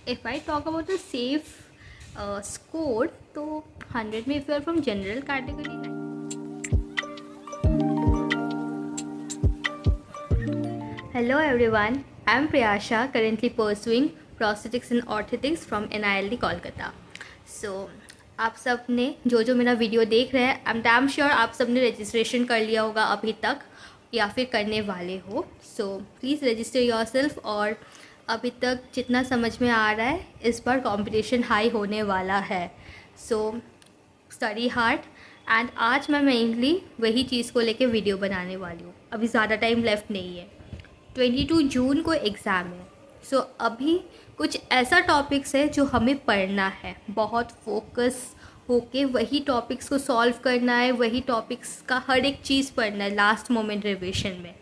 if I talk about the safe score, तो 100 में if you are from general category. Hello everyone, I am Priyasha, currently pursuing prosthetics and orthotics from NILD Kolkata. So आप सब ने जो मेरा video देख रहे हैं, आई एम डैम श्योर आप सब ने रजिस्ट्रेशन कर लिया होगा अभी तक या फिर करने वाले हो. So please register yourself. और अभी तक जितना समझ में आ रहा है इस बार कंपटीशन हाई होने वाला है. So study hard. एंड आज मैं मेनली वही चीज़ को लेके वीडियो बनाने वाली हूँ. अभी ज़्यादा टाइम लेफ्ट नहीं है. 22 जून को एग्ज़ाम है. सो अभी कुछ ऐसा टॉपिक्स है जो हमें पढ़ना है, बहुत फोकस होके वही टॉपिक्स को सॉल्व करना है, वही टॉपिक्स का हर एक चीज़ पढ़ना है लास्ट मोमेंट रिविजन में.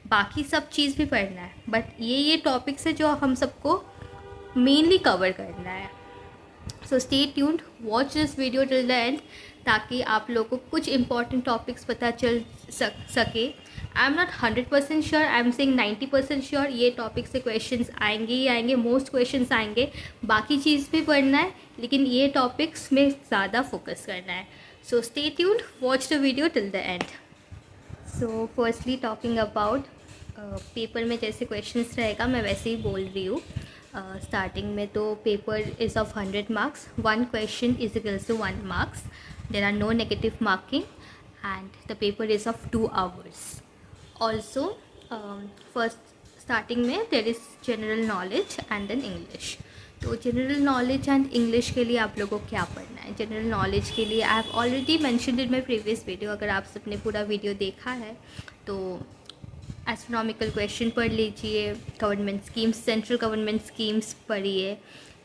बाकी सब चीज़ भी पढ़ना है, बट ये टॉपिक्स है जो हम सबको मेनली कवर करना है. So stay tuned, watch this video till the end, ताकि आप लोगों को कुछ इंपॉर्टेंट टॉपिक्स पता चल सके. I am not 100% sure, I am saying 90% sure ये टॉपिक से क्वेश्चंस आएंगे ही आएंगे, मोस्ट क्वेश्चंस आएंगे. बाकी चीज़ भी पढ़ना है, लेकिन ये टॉपिक्स में ज़्यादा फोकस करना है. So stay tuned, watch the video till the end. So firstly talking about paper में जैसे क्वेश्चंस रहेगा मैं वैसे ही बोल रही हूँ. स्टार्टिंग में तो paper is of 100 marks. 1 question is equals to 1 marks. There are no negative marking and the paper is of 2 hours. Also first starting में there is general knowledge and then English. तो general knowledge and English के लिए आप लोगों को क्या पढ़ना है? जनरल नॉलेज के लिए I have already mentioned in my previous video. अगर आप सबने पूरा वीडियो देखा है तो एस्ट्रोनॉमिकल क्वेश्चन पढ़ लीजिए, government schemes, central government schemes पढ़िए.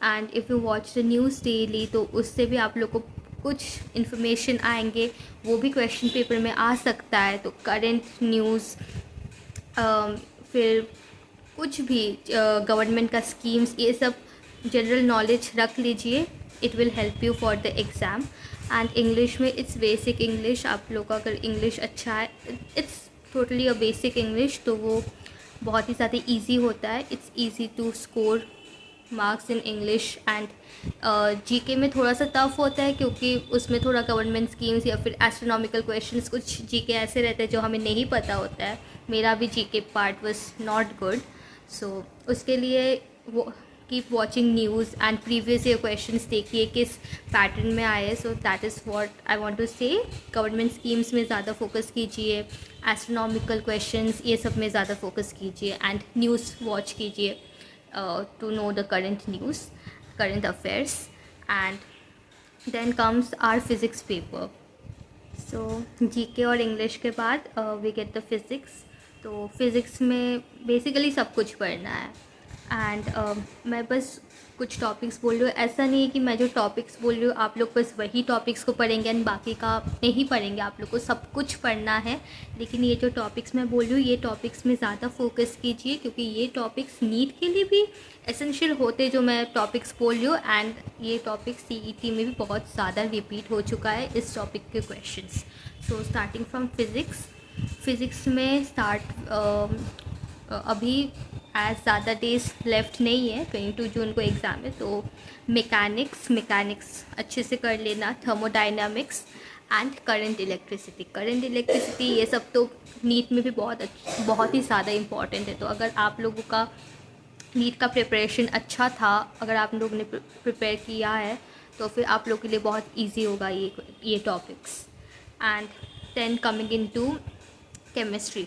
And if you watch the news daily तो उससे भी आप लोग को कुछ इन्फॉर्मेशन आएंगे, वो भी क्वेश्चन पेपर में आ सकता है. तो करेंट न्यूज़, फिर कुछ भी गवर्नमेंट का स्कीम्स, ये सब जनरल नॉलेज रख लीजिए. It will help you for the exam. And English में इट्स बेसिक इंग्लिश. आप लोग का अगर इंग्लिश अच्छा है, it's totally a basic English, तो वो बहुत ही ज़्यादा ईजी होता है. It's easy to score marks in English. And GK में थोड़ा सा टफ होता है, क्योंकि उसमें थोड़ा गवर्नमेंट स्कीम्स या फिर एस्ट्रोनॉमिकल क्वेश्चंस, कुछ जीके ऐसे रहते हैं जो हमें नहीं पता होता है. मेरा भी GK part was not good. So उसके लिए वो keep watching news and previous year questions देखिए किस पैटर्न में आए. So that is what I want to say. Government schemes में ज़्यादा फोकस कीजिए, एस्ट्रोनॉमिकल क्वेश्चंस ये सब में ज़्यादा फोकस कीजिए, एंड न्यूज़ वॉच कीजिए to know the current news, current affairs. And then comes our physics paper. So GK और इंग्लिश के बाद वी गेट द फिज़िक्स. तो फिज़िक्स में बेसिकली सब कुछ पढ़ना है. एंड मैं बस कुछ टॉपिक्स बोल रही हूँ. ऐसा नहीं है कि मैं जो टॉपिक्स बोल रही हूँ आप लोग बस वही टॉपिक्स को पढ़ेंगे एंड बाकी का नहीं पढ़ेंगे. आप लोग को सब कुछ पढ़ना है, लेकिन ये जो टॉपिक्स मैं बोल रही हूँ ये टॉपिक्स में ज़्यादा फोकस कीजिए, क्योंकि ये टॉपिक्स नीट के लिए भी एसेंशियल होते जो मैं टॉपिक्स बोल रही हूँ. एंड ये टॉपिक CET में भी बहुत ज़्यादा रिपीट हो चुका है इस टॉपिक के questions. So starting from physics में अभी एज ज़्यादा डेज लेफ्ट नहीं है. 22 जून को एग्ज़ाम है. तो मैकेनिक्स अच्छे से कर लेना, थर्मोडाइनामिक्स एंड करंट इलेक्ट्रिसिटी ये सब तो नीट में भी बहुत ही ज़्यादा इम्पॉर्टेंट है. तो अगर आप लोगों का नीट का प्रिपरेशन अच्छा था, अगर आप लोगों ने प्रिपेयर किया है, तो फिर आप लोगों के लिए बहुत ईजी होगा ये topics. And then coming into टू केमिस्ट्री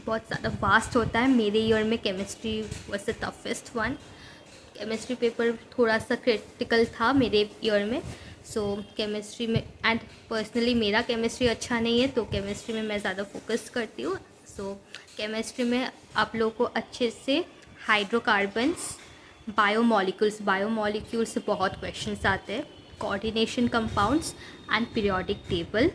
बहुत ज़्यादा वास्ट होता है. मेरे ईयर में chemistry was the toughest one. Chemistry paper थोड़ा सा क्रिटिकल था मेरे ईयर में. सो केमिस्ट्री में, एंड पर्सनली मेरा केमिस्ट्री अच्छा नहीं है, तो केमिस्ट्री में मैं ज़्यादा फोकस करती हूँ. सो केमिस्ट्री में आप लोगों को अच्छे से हाइड्रोकार्बन्स, बायोमॉलिक्यूल्स से बहुत क्वेश्चंस आते हैं. Coordination compounds and periodic table,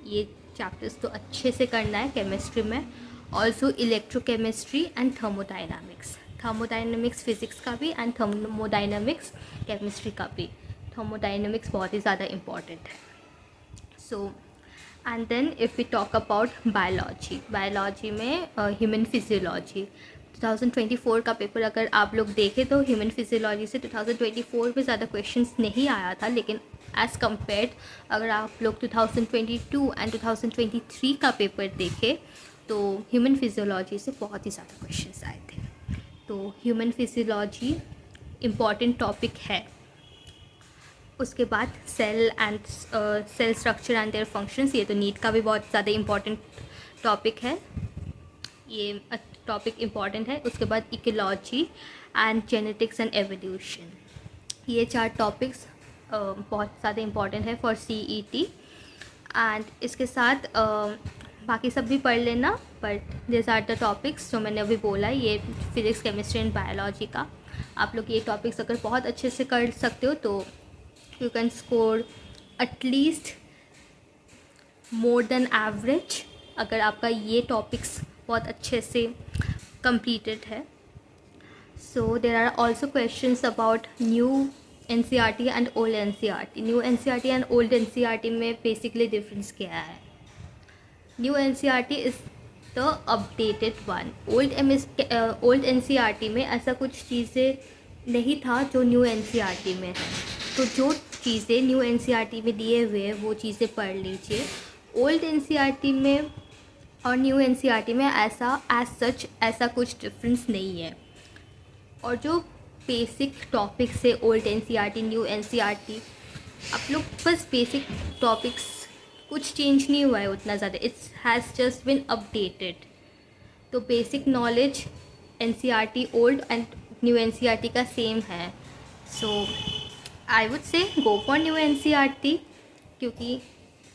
ये चैप्टर्स तो अच्छे से करना है केमिस्ट्री में. Also electrochemistry and thermodynamics physics का भी, एंड थर्मोडाइनमिक्स केमिस्ट्री का भी. थर्मोडाइनमिक्स बहुत ही ज़्यादा इम्पॉर्टेंट है. So and then if we talk about biology में ह्यूमन फिजियोलॉजी, 2024 का पेपर अगर आप लोग देखें तो ह्यूमन फिजियोलॉजी से 2024 में ज़्यादा क्वेश्चंस नहीं आया था, लेकिन एज़ कम्पेयर्ड अगर आप लोग 2022 एंड 2023 का पेपर देखें तो ह्यूमन फिजियोलॉजी से बहुत ही ज़्यादा क्वेश्चंस आए थे। तो ह्यूमन फिजियोलॉजी इम्पॉर्टेंट टॉपिक है। उसके बाद cell structure and their functions, ये तो नीट का भी बहुत ज़्यादा इम्पॉर्टेंट टॉपिक है, ये टॉपिक इम्पॉर्टेंट है। उसके बाद ecology and genetics and evolution, ये 4 टॉपिक्स बहुत ज़्यादा इम्पॉर्टेंट है फॉर CET। एंड इसके साथ बाकी सब भी पढ़ लेना, but this are the topics जो मैंने अभी बोला, ये फिज़िक्स केमिस्ट्री एंड बायोलॉजी का। आप लोग ये टॉपिक्स अगर बहुत अच्छे से कर सकते हो तो you can score at least more than average, अगर आपका ये टॉपिक्स बहुत अच्छे से completed है। So there are also questions about new NCERT and old NCERT। New NCERT and old NCERT में बेसिकली डिफरेंस क्या है? New NCERT is the updated one. Old NCERT में ऐसा कुछ चीज़ें नहीं था जो न्यू NCERT में है, तो जो चीज़ें न्यू NCERT में दिए हुए हैं वो चीज़ें पढ़ लीजिए। ओल्ड NCERT में और न्यू NCERT में ऐसा कुछ डिफरेंस नहीं है। और जो बेसिक टॉपिक्स है ओल्ड NCERT न्यू NCERT, आप लोग बस बेसिक टॉपिक्स, कुछ चेंज नहीं हुआ है उतना ज़्यादा, it's has just been updated. तो basic knowledge NCERT old and new NCERT का सेम है। So I would say go for new NCERT, क्योंकि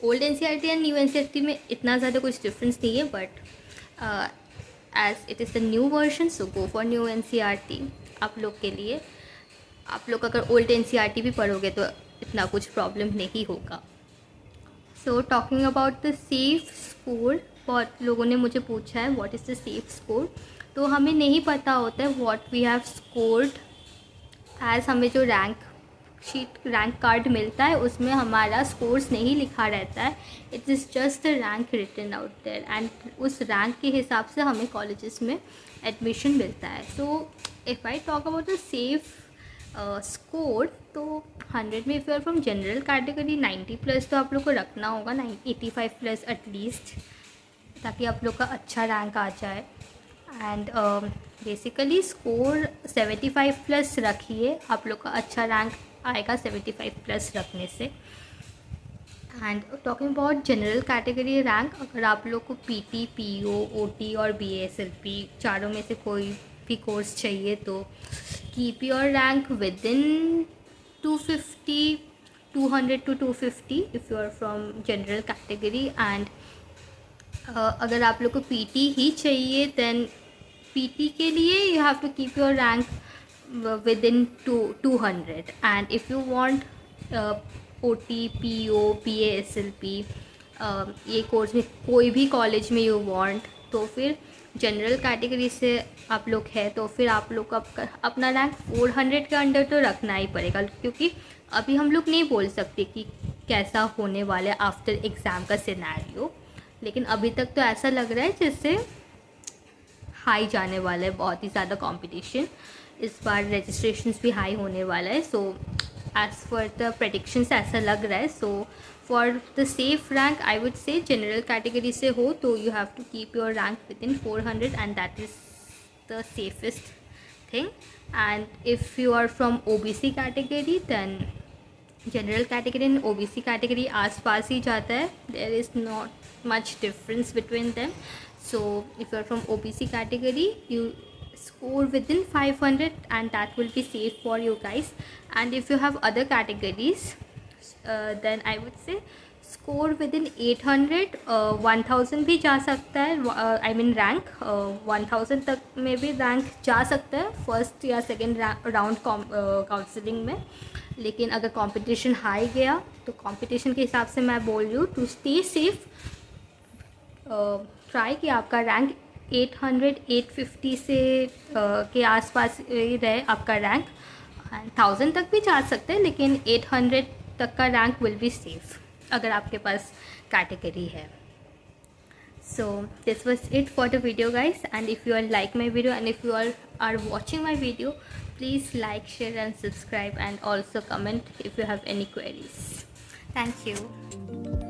old NCERT and new NCERT में इतना ज़्यादा कुछ डिफरेंस नहीं है, but as it is the new version, so go for new NCERT आप लोग के लिए। आप लोग अगर ओल्ड NCERT भी पढ़ोगे तो इतना कुछ प्रॉब्लम नहीं होगा। So talking about the safe score, बहुत लोगों ने मुझे पूछा है what is the safe score. तो हमें नहीं पता होता है what we have scored, as हमें जो रैंक कार्ड मिलता है उसमें हमारा स्कोर्स नहीं लिखा रहता है, it is just the rank written out there, and उस रैंक के हिसाब से हमें कॉलेजेस में एडमिशन मिलता है। So if I talk about the safe score, तो 100 में if you are from general category 90 plus तो आप लोग को रखना होगा, 85 प्लस एटलीस्ट, ताकि आप लोग का अच्छा रैंक आ जाए। एंड बेसिकली स्कोर 75 प्लस रखिए, आप लोग का अच्छा रैंक आएगा 75 प्लस रखने से। And talking about general category rank, अगर आप लोग को PT, PO, OT और BASLP चारों में से कोई भी कोर्स चाहिए तो कीप योर रैंक विद इन 250, 200 to 250 if you are from general category. And अगर आप लोग को PT ही चाहिए देन PT के लिए you have to keep your rank within 200, and if you want OT, PO, BASLP ये कोर्स में कोई भी कॉलेज में यू वांट, तो फिर जनरल कैटेगरी से आप लोग है तो फिर आप लोग को अपना रैंक 400 के अंडर तो रखना ही पड़ेगा, क्योंकि अभी हम लोग नहीं बोल सकते कि कैसा होने वाला है आफ्टर एग्ज़ाम का सिनेरियो, लेकिन अभी तक तो ऐसा लग रहा है जैसे हाई जाने वाला है, बहुत ही ज़्यादा कंपटीशन, इस बार रजिस्ट्रेशंस भी हाई होने वाला है। So as for the predictions ऐसा लग रहा है। So for the safe rank I would say general category से हो तो you have to keep your rank with in 400 and that is the safest thing. And if you are from OBC category then general category and OBC category आस पास ही जाता है, there is not much difference between them. So if you are from OBC category, you score within 500 and that will be safe for you guys. And if you have other categories, then I would say score within 800, 1000 भी जा सकता है, I mean rank 1000 तक में भी rank जा सकता है फर्स्ट या सेकेंड राउंड काउंसलिंग में। लेकिन अगर कंपटीशन हाई गया तो कंपटीशन के हिसाब से मैं बोल रही हूँ टू स्टे सेफ, ट्राई कि आपका रैंक 800, 850 से के आसपास ही रहे आपका रैंक। 1000 तक भी जा सकते हैं लेकिन 800 तक का रैंक विल बी सेफ अगर आपके पास कैटेगरी है। So this was it for the video, guys, and if you all like my video and if you all are watching my video, please like, share and subscribe, and also comment if you have any queries. Thank you.